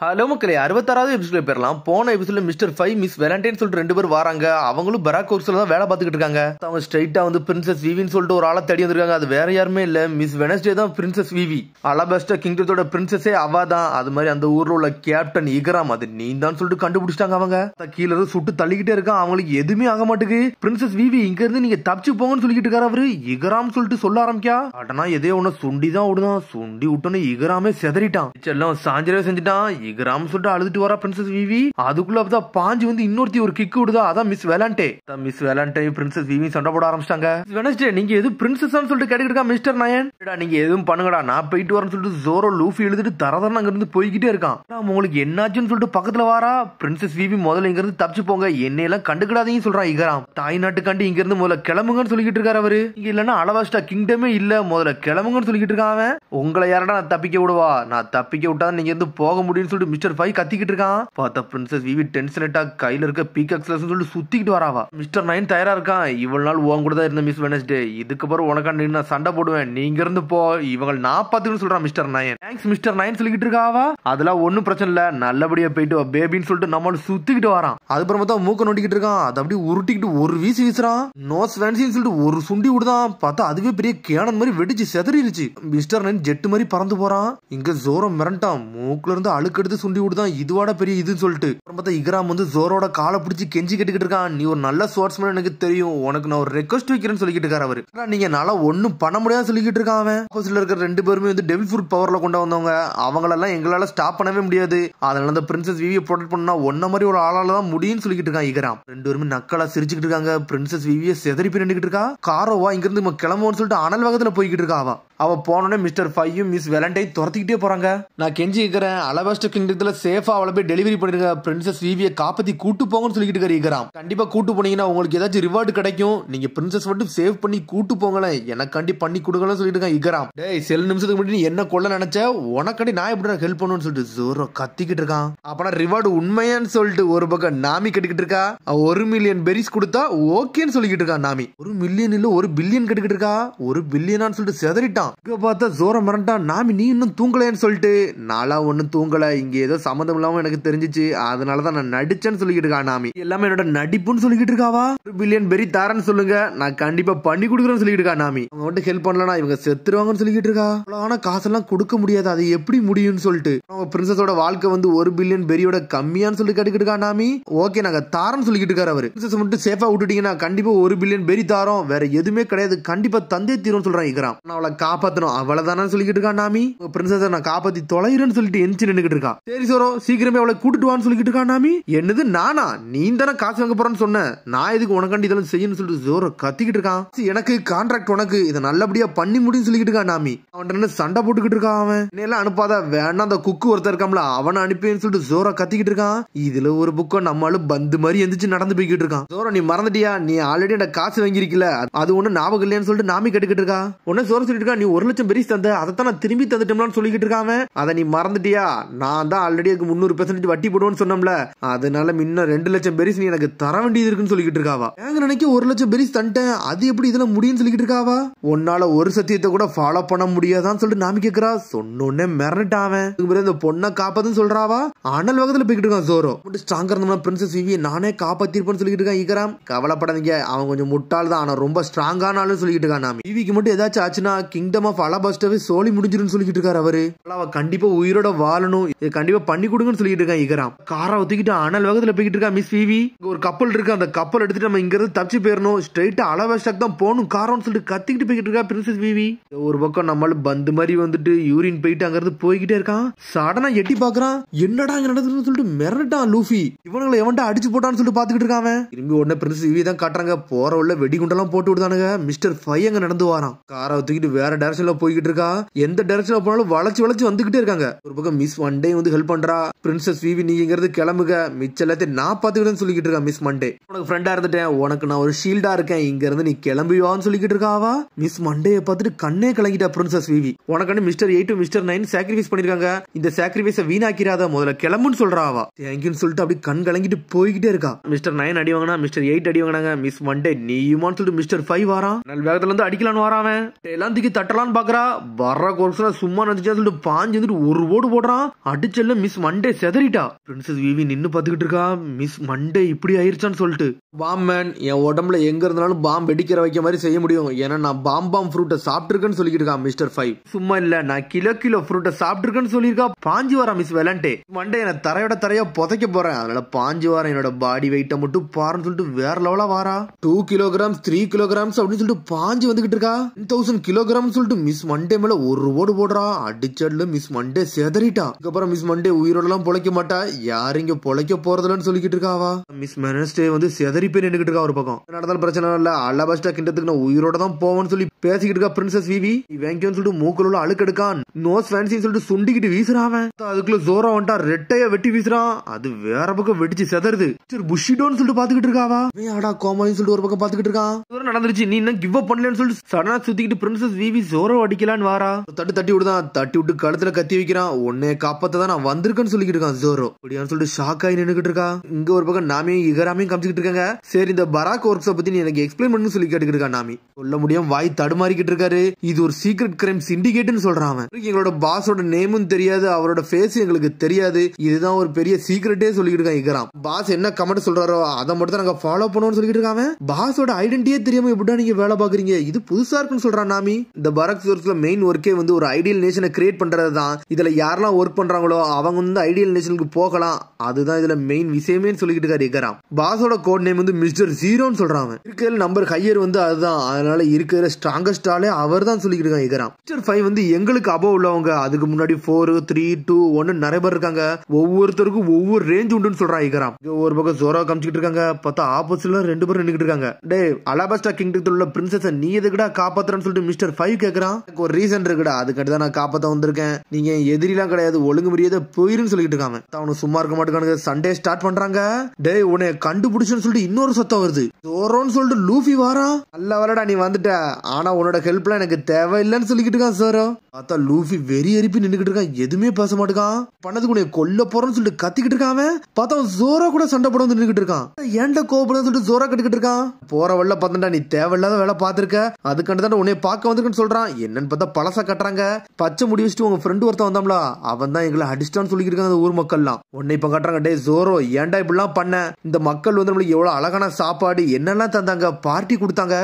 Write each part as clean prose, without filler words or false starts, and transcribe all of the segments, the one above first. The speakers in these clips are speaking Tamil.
ஹலோ மக்களே, 66வது எபிசோட்ல போயிடலாம். போன எபிசோட்ல மிஸ்டர் 5 மிஸ் வேலண்டைன் சொல்லிட்டு 2 பேர் வராங்க. அவங்களும் பராக் ஹவுஸ்ல தான் வேலை பார்த்துக்கிட்டு இருக்காங்க. அவங்க ஸ்ட்ரைட்டா வந்து பிரின்சஸ் விவின்னு சொல்லிட்டு ஒரு ஆளை தேடி வந்திருக்காங்க. அது வேற யாருமே இல்ல, மிஸ் வெனஸ்டே தான் பிரின்சஸ் விவி. அலபாஸ்டா கிங்டத்தோட பிரின்சஸே அவ தான். அது மாதிரி அந்த ஊர்ல உள்ள கேப்டன் இகராம் அது நீ தான் சொல்லிட்டு கண்டுபிடிச்சிட்டாங்க. அவங்க கீழ இருந்து சுட்டு தள்ளிக்கிட்டே இருக்கான். அவங்களுக்கு எதுவுமே ஆக மாட்டேங்குது. பிரின்சஸ் விவி இங்க இருந்து நீங்க தப்பிச்சு போங்கன்னு சொல்லிக்கிட்டு இருக்காரு. அவரு இகராம் சொல்லிட்டு சொல்ல ஆரம்பிக்கா. அடனா எதே ஒண்ணு சுண்டி தான் விடுதான். சுண்டி விட்டோன்னு இகராமே செதறிட்டான். எல்லாம் சாஞ்சரவே செஞ்சுட்டான். இகராம் சொல்லிட்டு அழுதுட்டு வரா பிரின்சஸ் விவி. அதுக்குள்ள அப்பதான் பாஞ்சு வந்து இன்னொருத்தி ஒரு கிக் விடுதா. அதான் மிஸ் வேலண்டே. மிஸ் வேலண்டே பிரின்சஸ் விவி சண்டை போட ஆரம்பிச்சிட்டாங்க. வெனஸ்டே நீங்க எது பிரின்சஸ் சொல்லிட்டு கேட்டுக்கிட்டு இருக்கா மிஸ்டர் நயன். நீங்க எதுவும் பண்ணுங்கடா, நான் போயிட்டு வரேன்னு சொல்லிட்டு ஜோரோ லூஃபி எழுதிட்டு தரதரன்னு அங்க இருந்து போய்கிட்டே இருக்கான். உங்களுக்கு என்னாச்சுன்னு சொல்லிட்டு பக்கத்துல வாரா. பிரின்சஸ் விவி முதல்ல இங்க இருந்து தப்பிச்சு போங்க, என்னையெல்லாம் கண்டுக்கிடாதீங்க சொல்றான் இகராம். தாய் நாட்டு கண்டு இங்க இருந்து முதல்ல கிளம்புங்கன்னு சொல்லிக்கிட்டு இருக்காரு அவரு. இங்க இல்லன்னா அலபாஸ்டா கிங்டமே இல்ல, முதல்ல கிளம்புங்கன்னு சொல்லிக்கிட்டு இருக்கான். உங்களை யாரடா நான் தப்பிக்க விடுவா, நான் தப்பிக்க விட்டா நீங்க இருந்து போக முடியும்னு சொல்லிட்டு மிஸ்டர் 5 கத்திக்கிட்டு இருக்கான். பார்த்தா பிரின்சஸ் விவி டென்ஷனேட்டா கையில இருக்க பீகாக்ஸ் சொல்லிட்டு சுத்திக்கிட்டு வராவா. மிஸ்டர் 9 தயாரா இருக்கான். இவ்வளவு நாள் உன் கூட தான் இருந்த மிஸ் வெனஸ்டே, இதுக்கப்புறம் உனக்காண்டி நான் சண்டை போடுவேன், நீங்க இருந்து போ, இவங்க நான் பாத்துக்கன்னு சொல்றான் மிஸ்டர் 9. தேங்க்ஸ் மிஸ்டர் 9 சொல்லிக்கிட்டு இருக்காவா. அதெல்லாம் ஒன்னும் பிரச்சனை இல்ல, நல்லபடியா போயிட்டு பேபின்னு சொல்லிட்டு நம்மள சுத்திக்கிட்டு வரான். அதுக்கப்புறமா தான் மூக்க நோட்டிக்கிட்டு இருக்கான். அதை அப்படியே உருட்டிக்கிட்டு ஒரு வீசி வீசுறான். நோஸ் வேன்சின்னு சொல்லிட்டு ஒரு சுண்டி விடுதான். பார்த்தா அதுவே பெரிய கேனன் மாதிரி வெடிச்சு செதறிடுச்சு. மிஸ்டர் 9 ஜெட் மாதிரி பறந்து போறான். இங்க ஜோரோ மிரண்டான். மூக்குல இருந்து அழுக்கு எடுத்து சுண்டி விடுதான். இதுவாட பெரிய இதுன்னு சொல்லிட்டு இகராம் வந்து ஜோரோட காலை பிடிச்சி கெஞ்சி கேட்டுக்கிட்டு இருக்கான். நீ ஒரு நல்ல ஸ்வாட்ஸ்மேன் எனக்கு தெரியும், உனக்கு நான் ஒரு ரெக்வஸ்ட் வைக்கிறேன்னு சொல்லிக்கிட்டு இருக்காரு அவரு. நீங்க நல்லா ஒன்னும் பண்ண முடியாது சொல்லிக்கிட்டு இருக்கான். அவன் ஆப்போசிட்ல இருக்கிற 2 பேருமே வந்து டெவில் ஃப்ரூட் பவர்ல கொண்டு வந்தவங்க. அவங்களெல்லாம் எங்களால ஸ்டாப் பண்ணவே முடியாது. அதனால அந்த பிரின்சஸ் விவியை ப்ரொடெக்ட் பண்ணா ஒன்ன மாதிரி ஒரு ஆளால தான் முடியும்னு சொல்லிக்கிட்டு இருக்கான் இகராம். 2 பேருமே நக்கலா சிரிச்சுக்கிட்டு இருக்காங்க. பிரின்சஸ் விவியை செதறி போய் நின்றுகிட்டு இருக்கா. காரோவா இங்க இருந்து கிளம்புவோம்னு சொல்லிட்டு அனல் வேகத்துல போய்கிட்டு இருக்கா. அவ போனோடனே மிஸ்டர் 5 மிஸ் வேலண்டை துரத்திக்கிட்டே போறாங்க. நான் கெஞ்சி இருக்கிறேன், அலபாஸ்டா கிங்டத்துல சேஃபா அவளை போய் டெலிவரி பண்ணிருங்க, பிரின்சஸ் விவியை காப்பாத்தி கூட்டு போங்கன்னு சொல்லிக்கிட்டு இருக்காரு. கண்டிப்பா கூட்டு போனீங்கன்னா உங்களுக்கு ஏதாச்சும் ரிவார்டு கிடைக்கும், நீங்க பிரின்சஸ் மட்டும் சேவ் பண்ணி கூட்டு போங்களேன், எனக்காண்டி பண்ணி கொடுங்கன்னு சொல்லிட்டு இருக்கான் இகராம். டேய் சில நிமிஷத்துக்கு முன்னாடி நீ என்ன கொல்ல நினைச்ச, உனக்காண்டி நான் எப்படி ஹெல்ப் பண்ணுன்னு சொல்லிட்டு ஜோரோ கத்திக்கிட்டு இருக்கான். அப்பனா ரிவார்டு உண்மையான்னு சொல்லிட்டு ஒரு பக்கம் நாமி கட்டிக்கிட்டு இருக்கா. 1 மில்லியன் பெரிஸ் கொடுத்தா ஓகேன்னு சொல்லிக்கிட்டு இருக்கா நாமி. 1 மில்லியன் இல்ல 1 பில்லியன் கட்டிக்கிட்டு இருக்கா. 1 பில்லியனான்னு சொல்லிட்டு செதறிட்டான். பார்த்தா ஜோரோ மிரண்டான். நாமி நீ இன்னும் தூங்கலைன்னு சொல்லிட்டு. நாளா ஒன்னும் தூங்கல, இங்க ஏதோ சம்மந்தம் இல்லாம எனக்கு தெரிஞ்சிச்சு, அதனாலதான் நான் நடிச்சேன்னு சொல்லிக்கிட்டு இருக்கா நாமி. எல்லாமே என்னோட நடிப்புன்னு சொல்லிக்கிட்டு இருக்காவா. 1 பில்லியன் பெரி தாரன்னு சொல்லுங்க, நான் கண்டிப்பா பண்ணி கொடுக்குறேன்னு சொல்லிட்டு இருக்கா நாமி. அவங்க மட்டும் ஹெல்ப் பண்ணலனா இவங்க செத்துருவாங்கன்னு சொல்லிக்கிட்டு இருக்கா. ஆனா காசெல்லாம் கொடுக்க முடியாது, அது எப்படி முடியும்னு சொல்லிட்டு அவங்க பிரின்சஸோட வாழ்க்கை வந்து 1 பில்லியன் பெரியோட கம்மியான்னு சொல்லி கேட்டுக்கிட்டு இருக்கா நாமி. ஓகே நாங்க தாரன்னு சொல்லிக்கிட்டு இருக்காரு அவரு. பிரின்சஸ் மட்டும் சேஃபா விட்டுட்டீங்கன்னா கண்டிப்பா 1 பில்லியன் பெரி தாரோம், வேற எதுவுமே கிடையாது, கண்டிப்பா தந்தே தீரும் சொல்றான் இகராம். நான் அவளை காப்பாத்தணும் அவ்வளவுதானு சொல்லிக்கிட்டு இருக்கா நாமி. பிரின்சஸ் நான் காப்பாத்தி தொலைறேன்னு சொல்லிட்டு எந்திச்சு நின்னுக்கிட்டு இருக்கா. சரி சோரோ சீக்கிரமே அவளை கூட்டிட்டு வான்னு சொல்லிக்கிட்டு இருக்கா நாமி. என்னது நானா, நீ தானே காசு வாங்க போறேன்னு சொன்ன, நான் இதுக்கு உனக்காண்டி இதெல்லாம் செய்யணும்னு சொல்லிட்டு ஜோரோ கத்திக்கிட்டு இருக்கான். எனக்கு கான்ட்ராக்ட் உனக்கு, இதை நல்லபடியா பண்ணி முடியும்னு சொல்லிக்கிட்டு இருக்கா நாமி. அவன் சண்டை போட்டுக்கிட்டு இருக்கான். அவன் என்னெல்லாம் அனுப்பாத, வேணா அந்த குக்கு ஒருத்தர் இருக்காம்ல அவனை அனுப்பின்னு சொல்லிட்டு ஜோரோ கத்திக்கிட்டு இருக்கான். இதுல ஒரு புக்கம் நம்மளும் பந்து மாதிரி எந்திரிச்சு நடந்து போய்கிட்டு இருக்கான். ஜோரோ நீ மறந்துட்டியா, நீ ஆல்ரெடி அந்த காசு வாங்கிருக்கல, அது ஒண்ணு ஞாபகம் இல்லையான்னு சொல்லிட்டு நாமி கேட்டுக்கிட்டு இருக்கா. உடனே ஜோரோ சொல்லிட்டு இருக்கா, நீ 1 லட்சம் பெரிஸ் தந்த, அதைத்தான் நான் திரும்பி தந்துட்டோம்னு சொல்லிக்கிட்டு இருக்காம. அதை நீ மறந்துட்டியா, நான் தான் ஆல்ரெடி 300% வட்டி போடுவேன்னு சொன்னோம்ல, அதனால இன்னும் 2 லட்சம் பெரிஸ் நீ எனக்கு தர வேண்டியது இருக்குன்னு சொல்லிக்கிட்டு இருக்காவா. எங்க நினைக்க 1 லட்சம் பெரிஸ் தண்டேன், அது எப்படி இதுல முடியும்னு சொல்லிக்கிட்டு இருக்காவா. உன்னால ஒரு சத்தியத்தை கூட ஃபாலோ பண்ண முடியாதான்னு சொல்லிட்டு நாமி கேக்குறா. சொன்னோன்னே மிரண்டாவன். இந்த பொண்ணை காப்பாத்துன்னு சொல்றாவா. அனல் வேகத்துல போய்கிட்டு இருக்கான் ஜோரோ. ஸ்ட்ராங்கா இருந்தோம்னா பிரின்சஸ் விவியை நானே காப்பாத்திருப்பேன்னு சொல்லிட்டு இருக்கான் இகராம். கவலைப்படாதீங்க, அவன் கொஞ்சம் முட்டாள் தான், ஆனா ரொம்ப ஸ்ட்ராங்கான ஆளு சொல்லிட்டு இருக்கான் நாமி. விவிக்கு மட்டும் ஏதாச்சும் ஆச்சுன்னா கிங்டம் ஆஃப் அலபாஸ்டாவே சோலி முடிஞ்சிருன்னு சொல்லிட்டு இருக்காரு அவரு. அவ கண்டிப்பா உயிரோட வாழணும், இது கண்டிப்பா பண்ணி கொடுங்கன்னு சொல்லிட்டு இருக்கான் இகராம். காரை ஒத்திக்கிட்டு அனல் வேகத்துல போய்கிட்டு இருக்கா மிஸ் விவி. ஒரு கப்பல் இருக்கு, அந்த கப்பல் எடுத்துட்டு நம்ம இங்க இருந்து தப்பிச்சு போயிடணும், ஸ்ட்ரைட்டா அலபாஸ்டாக்கு தான் போகணும் காரம்னு சொல்லிட்டு கத்திக்கிட்டு போய்கிட்டு இருக்கா பிரின்சஸ் விவி. ஒரு பக்கம் நம்மள பந்து மாதிரி வந்துட்டு யூரின் போயிட்டு அங்க இருந்து போய்கிட்டே இருக்கான். சடனா எட்டி பாக்குறான், என்னடா இங்க நடக்குதுன்னு சொல்லிட்டு மிரட்டான் லூஃபி. இவனுங்களை எவன்டா அடிச்சு போட்டான்னு சொல்லிட்டு பாத்துக்கிட்டு இருக்காங்க. திரும்பி உடனே பிரின்சஸ் விவி தான் காட்டுறாங்க. போற உள்ள வெடிகுண்டெல்லாம் போட்டு விடுதானுங்க. மிஸ்டர் 5 அங்க நடந்து வரான். காரை ஒத்திக்கிட்டு வேற டைரக்ஷன்ல போய்கிட்டு இருக்கா. எந்த டைரக்ஷன்ல போனாலும் வளைச்சு வளைச்சு வந்துகிட்டே இருக்காங்க. ஒரு பக்கம் மிஸ் மண்டே வந்து ஹெல்ப் பண்றா. பிரின்சஸ் விவி நீங்கிறது கிளம்புக, மிச்ச எல்லாத்தையும் நான் பாத்துக்கிட்டேன்னு சொல்லிக்கிட்டு இருக்கா மிஸ் மண்டே. உனக்கு ஃப்ரெண்டா இருந்துட்டேன், உனக்கு நான் ஒரு ஷீல்டா இருக்கேன், இங்க இருந்து நீ கிளம்பிவான்னு சொல்லிக்கிட்டு இருக்காவா. மிஸ் மண்டேயை பார்த்துட்டு கண்ணே கலங்கிட்டா பிரின்சஸ் விவி. உனக்கு மிஸ்டர் 8 மிஸ்டர் 9 சாக்ரிஃபைஸ் பண்ணிருக்காங்க, இந்த சாக்ரிஃபைஸை வீணாக்கிறாத, முதல்ல கிளம்புன்னு சொல்றாவா. தேங்க்யூன்னு சொல்லிட்டு அப்படி கண் கலங்கிட்டு போய்கிட்டே இருக்கா. மிஸ்டர் 9 அடி வாங்கினா மிஸ்டர் 8 அடி வாங்கினாங்க. மிஸ் மண்டே நீயுமான்னு சொல்லிட்டு மிஸ்டர் 5 வாரான். நல்ல வேகத்துல இருந்து அடிக்கலான்னு வாராவன். எல்லாம் தூக்கி தட்டுற வந்துடலான்னு பாக்குறா. பராக் ஒர்க்ஸ்ல சும்மா நினைச்சா சொல்லிட்டு பாஞ்சு வந்துட்டு ஒரு ஓடு போடுறான். அடிச்சல்ல மிஸ் மண்டே செதறிட்டா. பிரின்சஸ் விவி நின்னு பாத்துக்கிட்டு இருக்கா. மிஸ் மண்டே இப்படி ஆயிருச்சான்னு சொல்லிட்டு, பாம்மேன் என் உடம்புல எங்க இருந்தாலும் பாம் வெடிக்கிற வைக்க மாதிரி செய்ய முடியும். ஏன்னா நான் பாம் ஃப்ரூட்டை சாப்பிட்டுருக்கேன்னு சொல்லிட்டு இருக்கா மிஸ்டர் 5. சும்மா இல்ல, நான் கிலோ ஃப்ரூட்டை சாப்பிட்டுருக்கேன்னு சொல்லியிருக்கா. பாஞ்சு வரா மிஸ் வெலண்டே. மண்டே என்ன தரையா புதைக்க போறேன். அதனால பாஞ்சு வாரம் என்னோட பாடி வெயிட்டை மட்டும் பாருன்னு சொல்லிட்டு வேற லெவலா வாரா. 2 kilograms 3 kilograms அப்படின்னு சொல்லிட்டு பாஞ்சு வந்துகிட்டு இருக்கா. 1000 kilograms சொல்லிட்டு மிஸ் மண்டே மேல ஒரு ஓடு போடுறா. அடிச்சட்ல மிஸ் மண்டே செதறிட்டா. அதுக்கப்புறம் மிஸ் மண்டே உயிரோடலாம் பொழைக்க மாட்டா. யாரு இங்க பொழைக்க போறதுலன்னு சொல்லிக்கிட்டு இருக்காவா. மிஸ் வெனஸ்டே வந்து செதறி போய் நின்னுகிட்டு இருக்கா ஒரு பக்கம். நடந்தாலும் பிரச்சனை இல்ல, அலபாஸ்டா கிண்டத்துக்கு நான் உயிரோட தான் போவேன்னு சொல்லி பேசிக்கிட்டு இருக்கா பிரின்சஸ் விவி. இவன் சொல்லிட்டு மூக்குள்ள உள்ள அழுக்கு எடுக்கான். நோஸ் ஃபேன்சின்னு சொல்லிட்டு சுண்டிக்கிட்டு வீசுறான். அதுக்குள்ள ஜோரா வந்துட்டா ரெட்டைய வெட்டி வீசுறான். அது வேற பக்கம் வெடிச்சு செதறுது. புஷிடோன்னு சொல்லிட்டு பாத்துக்கிட்டு இருக்காவா. ஆடா கோமாளின்னு சொல்லிட்டு ஒரு பக்கம் பாத்துக்கிட்டு இருக்கான். நடந்துருச்சு, நீ இன்னும் கிவ் அப் பண்ணலன்னு சொல்லிட்டு சடனா சுத்திக்கிட்டு பிரின்சஸ் விவி ஜோரோ அடிக்கலான்னு வாரா. தட்டி விடுதான். தட்டி விட்டு கழுத்துல கத்தி வைக்கிறான். உன்னை காப்பாத்த தான் நான் வந்திருக்கேன்னு சொல்லிக்கிட்டு இருக்கான் ஜோரோ. அப்படியான்னு சொல்லிட்டு ஷாக் ஆகி நின்னுகிட்டு இருக்கா. இங்க ஒரு பக்கம் நாமியும் இகராமையும் காமிச்சுக்கிட்டு இருக்காங்க. சரி, இந்த பராக் ஒர்க்ஸ பத்தி நீ எனக்கு எக்ஸ்பிளைன் பண்ணு சொல்லி கேட்டுக்கிட்டு இருக்கா நாமி. சொல்ல முடியும், வாய் தடுமாறிக்கிட்டு இருக்காரு. இது ஒரு சீக்ரெட் கிரைம் சிண்டிகேட்னு சொல்றான். எங்களோட பாஸோட நேமும் தெரியாது, அவரோட ஃபேஸ் எங்களுக்கு தெரியாது. இதுதான் ஒரு பெரிய சீக்ரெட்டே சொல்லிக்கிட்டு இருக்கான் இகராம். பாஸ் என்ன கமெண்ட் சொல்றாரோ அதை மட்டும் தான் நாங்க ஃபாலோ பண்ணுவோம்னு சொல்லிட்டு இருக்காங்க. பாஸோட ஐடென்டிட்டியே தெரியாம எப்படிடா நீங்க வேலை பாக்குறீங்க, இது புதுசா இருக்குன்னு சொல்றான் நாமி. இந்த பராக் ஒர்க்ஸ்ல மெயின் ஒர்க்கே வந்து ஒரு ஐடியல் நேஷனை கிரியேட் பண்றது தான். இதுல யாரெல்லாம் ஒர்க் பண்றாங்களோ அவங்க வந்து ஐடியல் நேஷனுக்கு போகலாம். அதுதான் இதுல மெயின் விஷயமே சொல்லிக்கிட்டு இருக்காரு இகராம். பாஸோட கோட் நேம் வந்து மிஸ்டர் ஜீரோன்னு சொல்றாங்க. இருக்கிற நம்பர் ஹையர் வந்து அதுதான். அதனால இருக்கிற ஸ்ட்ராங்கஸ்ட் ஆளே அவர் தான் சொல்லிக்கிட்டு இருக்காங்க இகராம். மிஸ்டர் 5 வந்து எங்களுக்கு அபவ் உள்ளவங்க. அதுக்கு முன்னாடி 4 3 2 1 நிறைய பேர் இருக்காங்க. ஒவ்வொருத்தருக்கும் ஒவ்வொரு ரேஞ்ச் உண்டுன்னு சொல்றான் இகராம். ஒரு பக்கம் ஜோரா காமிச்சிட்டு இருக்காங்க. பார்த்தா ஆப்போசிட்ல 2 பேரும் நின்னுட்டு இருக்காங்க. டே அலபாஸ்டா கிங்டத்துல உள்ள பிரின்சஸ நீ எதுக்குடா காப்பாத்துறன்னு சொல்லிட்டு மிஸ்டர் 5 கேக்குறான். ஒரு ரீசன் இருக்குடா, அதுக்காண்டி தான் நான் காப்பாத்த வந்திருக்கேன். நீங்க எதிரிலாம் கிடையாது, ஒழுங்கு மரியாதை போயிருன்னு சொல்லிட்டு இருக்காங்க. அவனு சும்மா இருக்க மாட்டேங்கானுங்க. சண்டே ஸ்டார்ட் பண்றாங்க. டே உன்னை கண்டுபிடிச்சுன்னு சொல்லிட்டு இன்னொரு சத்தம் வருது. ஜோரோன்னு சொல்லிட்டு லூஃபி வாரா. நல்ல வரடா நீ வந்துட்ட, ஆனா உன்னோட ஹெல்ப்லாம் எனக்கு தேவையில்லைன்னு சொல்லிக்கிட்டு இருக்கான் ஜோரோ. பார்த்தா லூஃபி வெறி எரிப்பி நின்னுக்கிட்டு இருக்கான். எதுவுமே பேச மாட்டேங்கான். பண்ணதுக்கு உன்னை கொல்ல போறேன்னு சொல்லிட்டு கத்திக்கிட்டு இருக்கான். பார்த்தா ஜோரோ கூட சண்டை போட வந்து நின்னுக்கிட்டு இருக்கான். ஏன்டா கோபப்பட சொல்லிட்டு ஜோரா கட்டிக்கிட்டு இருக்கான். போற வல்ல பார்த்தா நீ தேவையில்லாத வேலை பார்த்திருக்க, அதுக்காண்டி தான் உன்னை பார்க்க வந்திருக்குன்னு சொல்றான். என்னன்னு பார்த்தா பழசா கட்டுறாங்க. பச்சை முடி வச்சுட்டு உங்க ஃப்ரெண்டு ஒருத்தன் வந்தாம்ல, அவன் தான் எங்களை அடிச்சிட்டான்னு சொல்லிக்கிட்டு இருக்காங்க ஊர் மக்கள்லாம். உன்னை இப்ப கட்டுறாங்க. டே ஜோரோ ஏன்டா இப்படிலாம் பண்ண? இந்த மக்கள் வந்து நம்மளுக்கு எவ்வளவு அழகான சாப்பாடு என்னெல்லாம் தந்தாங்க, பார்ட்டி கொடுத்தாங்க,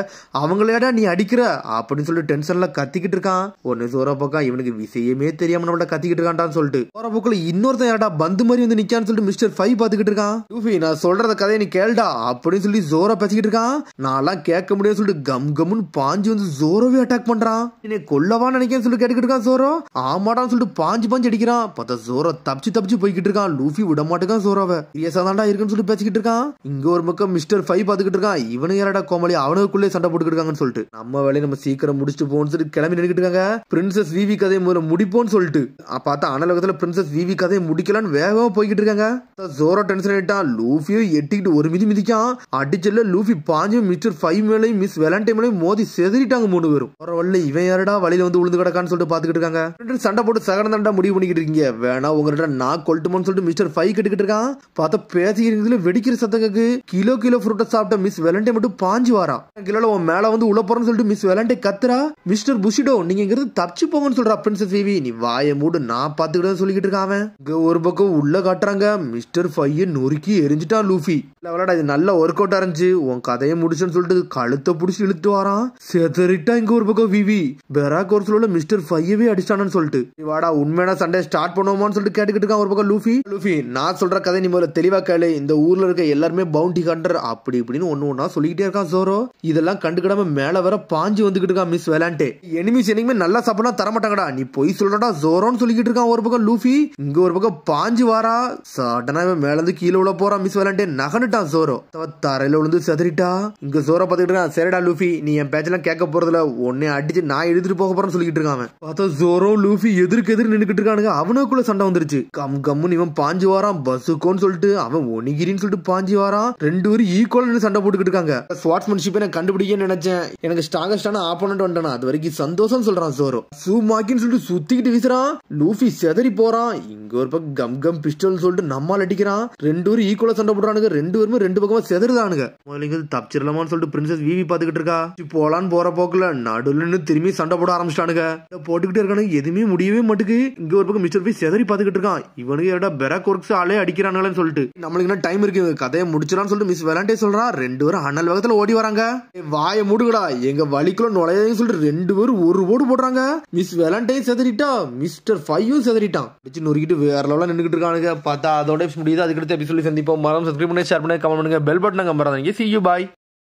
அவங்களேடா நீ அடிக்கிற அப்படின்னு சொல்லிட்டு டென்ஷன்ல கத்திக்கிட்டு இருக்கான். ஒன்னு ஜோரோ பக்கம் இவனுக்கு விஷயமே தெரியாம நம்மள கத்திக்கிட்டு இருக்கான்டான்னு சொல்லிட்டு போற போக்குல இன்னொருத்தன் யாரா பந்து மாதிரி வந்து நிக்கான்னு சொல்லிட்டு மிஸ்டர் 5 பாத்துக்கிட்டு இருக்கான். லூஃபி நான் சொல்றத கதையை நீ கேள்டா அப்படின்னு சொல்லி ஜோரோ பேசிக்கிட்டு இருக்கான். நான்லாம் கேட்க முடியாது சொல்லிட்டு கம்னு பாஞ்சு வந்து ஜோரோவே அட்டாக் பண்றான். நீ கொல்லவா நினைக்கிறேன்னு சொல்லி கேட்டுக்கிட்டு இருக்கான் ஜோரோ. ஆமாடான்னு சொல்லிட்டு பாஞ்சு அடிக்கிறான். பார்த்தா ஜோரோ தப்பிச்சு போய்கிட்டு இருக்கான். லூஃபி விட மாட்டேங்கான் ஜோரோவை. சீரியஸாதான்டா இருக்குன்னு சொல்லி பேசிக்கிட்டு இருக்கான். இங்க ஒரு பக்கம் மிஸ்டர் 5 பாத்துக்கிட்டு இருக்கான். இவனு யாரடா கோமாளி, அவனுக்குள்ளே சண்டை போட்டுக்கிட்டு இருக்காங்கன்னு சொல்லிட்டு நம்ம வேலையை நம்ம சீக்கிரம் முடிச்சுட்டு போன்னு சொல்லி கிளம்பி நின்னுக்கிட்டு இருக்காங்க. பிரின்சஸ் விவி கதையை முதல்ல முடிப்போன்னு சொல்லிட்டு பார்த்தா அனலகத்துல பிரின்சஸ் விவி கதையை முடிக்கலான்னு வேகமா போய்கிட்டு இருக்காங்க. ஜோரோ டென்ஷன் ஆயிட்டான். லூஃபியும் எட்டிக்கிட்டு ஒரு மிதிக்கான். அடிச்சல்ல லூஃபி பாஞ்சு மிஸ்டர் 5 மேலையும் மிஸ் வெலண்டே மேலையும் மோதி செதறிட்டாங்க 3 பேரும். வரவல்ல இவன் யாரடா வழியில வந்து உழுந்து கிடக்கான்னு சொல்லிட்டு பாத்துக்கிட்டு இருக்காங்க. சண்டை போட்டு சகடந்தாண்டா முடிவு பண்ணிக்கிட்டு இருக்கீங்க, வேணா உங்கள்கிட்ட நான் கொல்ட்டுமோன்னு சொல்லிட்டு மிஸ்டர் 5 கேட்டுக்கிட்டு இருக்கான். பார்த்தா பேசிக்கிறதுல வெடிக்கிற சத்தக்கு கிலோ ஃப்ரூட்டை சாப்பிட்ட மிஸ் வெலண்டே மட்டும் பாஞ்சு வாரா. கிலோல உன் மேல வந்து உள்ள போறன்னு சொல்லிட்டு மிஸ் வெலண்டே கத்துறா. மிஸ்டர் புஷிடோ நீங்க இங்கிருந்து தப்பிச்சு போங்கன்னு சொல்றா பிரின்சஸ் விவி. நீ வாயை மூடு, நான் பாத்துக்கிட்டு சொல்லிக்கிட்டு இருக்கான். ஒரு பக்கம் உள்ள காட்டுறாங்க. மிஸ்டர் 5 நொறுக்கி எரிஞ்சிட்டான் லூஃபி. விளையாடா இது நல்ல ஒர்க் அவுட் ஆரம்பிச்சு, உன் கதையை முடிச்சுன்னு சொல்லிட்டு கழுத்தை புடிச்சு இழுத்து வரான். செதறிட்டா இங்க ஒரு பக்கம் விவி. பெராக் ஒர்க்ஸ்ல மிஸ்டர் 5 அடிச்சானு சொல்லிட்டு வாடா உண்மையான சண்டே ஸ்டார்ட் பண்ணுவோமான்னு சொல்லிட்டு கேட்டுக்கிட்டு இருக்கான் ஒரு பக்கம் லூஃபி. லூஃபி நான் சொல்ற கதை நீ முதல்ல தெளிவா கேளு. இந்த ஊர்ல இருக்க எல்லாருமே பவுண்டி ஹண்டர் அப்படி இப்படின்னு ஒண்ணா சொல்லிக்கிட்டே இருக்கான் ஜோரோ. இதெல்லாம் கண்டுக்கிடாம மேல வர பாஞ்சு வந்துகிட்டு இருக்கான் மிஸ் வெலாண்டே. எனிமிஸ் என்னைக்குமே நல்லா சாப்பிடா தரமாட்டாங்கடா, நீ போய் சொல்லடா ஜோரோன்னு சொல்லிக்கிட்டு இருக்கான் ஒரு பக்கம் லூஃபி. இங்க ஒரு பக்கம் பாஞ்சு வாரா. சடனா மேல இருந்து கீழே உள்ள போறான் மிஸ் வெலாண்டே. நகனுட்டான் ஜோரோ. தரையில விழுந்து செதறிட்டா. இங்க ஜோரோ பாத்துக்கிட்டு இருக்கான். சரிடா லூஃபி நீ என் பேச்செல்லாம் கேட்க போறதுல உன்னை அடிச்சு நான் எடுத்துட்டு போக போறேன்னு சொல்லிக்கிட்டு இருக்கான். பார்த்தா ஜோரோ லூஃபி எதிர்க்கு எதிர் நின்னுக்கிட்டு இருக்கானுங்க. அவனுக்குள்ள சண்டை வந்துருச்சு. கம்முன்னு இவன் பாஞ்சு வாரான் பஸ்ஸுக்கோன்னு சொல்லிட்டு, அவன் ஒனிகிரின்னு சொல்லிட்டு பாஞ்சு வாரான். 2 பேரும் ஈக்குவல் சண்டை போட்டுக்கிட்டு இருக்காங்க. ஸ்வாட்ஸ்மேன்ஷிப்பை நான் கண்டுபிடிக்க நினைச்சேன், எனக்கு ஸ்ட்ராங்கஸ்டான ஆப்போனன்ட் வந்துட்டானா, அது வரைக்கும் சந்தோஷம் சொல்றான் ஜோரோ. சூமாக்கின்னு சொல்லிட்டு சுத்திக்கிட்டு வீசுறான். லூஃபி செதறி போறான். இங்க ஒரு பக்கம் கம் பிஸ்டல் சொல்லிட்டு நம்மால் அடிக்கிறான். 2 பேரும் ஈக்குவலா சண்டை போடுறானுங்க. 2 பேருமே 2 பக்கமா செதறுதானுங்க. முதல்ல தப்பிச்சிடலாமான்னு சொல்லிட்டு பிரின்சஸ் விவி பாத்துக்கிட்டு இருக்கா. போலான்னு போற போக்குல நடுலுன்னு திரும்பி சண்டை போட ஆரம்பிச்சிட்டானுங்க. போட்டுக்கிட்டே இருக்கானு எதுவுமே முடியவே மாட்டுக்கு. இங்க ஒரு பக்கம் மிஸ்டர் பி செதறி பாத்துக்கிட்டு இருக்கான். இவனுக்கு ஏடா பெராக் ஒர்க்ஸ் ஆளே அடிக்கிறானுங்களேன்னு சொல்லிட்டு நம்மளுக்கு என்ன டைம் இருக்கு கதையை முடிச்சிடான்னு சொல்லிட்டு மிஸ் வெலாண்டே சொல்றான். ரெண்டு பேரும் அண்ணல் வேகத்துல ஓடி வராங்க. வாயை மூடுகடா எங்க வலிக்குள்ள நுழையன்னு சொல்லிட்டு ரெண்டு பேரும் ஒரு ஓடு போடுறாங்க. மிஸ் வெலாண்டே செதறிட்டா, மிஸ்டர் ஃபைவும் செதறிட்டான். அடிச்சு நொறுக்கிட்டு வேற லெவல்ல நின்னுக்கிட்டு இருக்கானுங்க. பார்த்தா அதோட முடியுது. அதுக்கடுத்து எபிசோட் சந்திப்போம். மறக்காம சப்ஸ்கிரைப் பண்ணி ஷேர் பண்ணி கமெண்ட் பண்ணுங்க. பெல் பட்டனை கம்பறாதீங்க. See you bye.